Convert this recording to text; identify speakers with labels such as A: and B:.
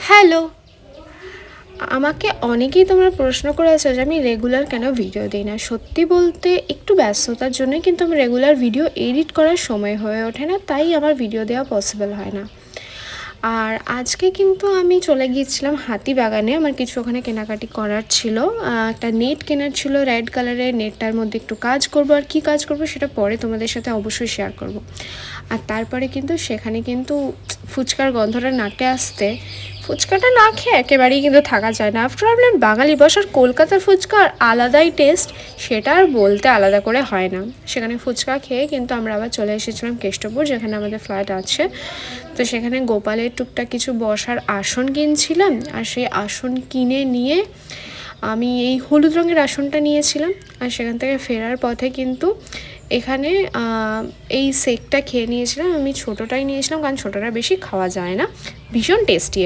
A: Hello, আমাকে অনেকেই তোমরা প্রশ্ন করেছো যে আমি রেগুলার কেন ভিডিও দিই না। সত্যি বলতে একটু ব্যস্ততার জন্যই কিন্তু আমি রেগুলার ভিডিও এডিট করার সময় হয়ে ওঠে না, তাই আমার ভিডিও দেওয়া পসিবল হয় না। আর আজকে কিন্তু আমি চলে গিয়েছিলাম হাতিবাগানে, আমার কিছু ওখানে কেনাকাটি করার ছিল। একটা নেট কেনার ছিল রেড কালারের, নেটটার মধ্যে একটু কাজ করব, আর কি কাজ করব সেটা পরে তোমাদের সাথে অবশ্যই শেয়ার করব। আর তারপরে কিন্তু সেখানে কিন্তু ফুচকার গন্ধটা নাকে আসতে, ফুচকাটা না খেয়ে একেবারেই কিন্তু থাকা যায় না। আফটার অল বাঙালি বসার কলকাতার ফুচকার আলাদাই টেস্ট, সেটা আর বলতে আলাদা করে হয় না। সেখানে ফুচকা খেয়ে কিন্তু আমরা আবার চলে এসেছিলাম কেষ্টপুর, যেখানে আমাদের ফ্ল্যাট আছে। তো সেখানে গোপালের টুকটাক কিছু বসার আসন কিনছিলাম, আর সেই আসন কিনে নিয়ে আমি এই হলুদ রঙের আসনটা নিয়েছিলাম। আর সেখান থেকে ফেরার পথে কিন্তু এখানে এই সেকটা খেয়ে নিয়েছিলাম। আমি ছোটোটাই নিয়েছিলাম, কারণ ছোটোটা বেশি খাওয়া যায় না, ভীষণ টেস্টি।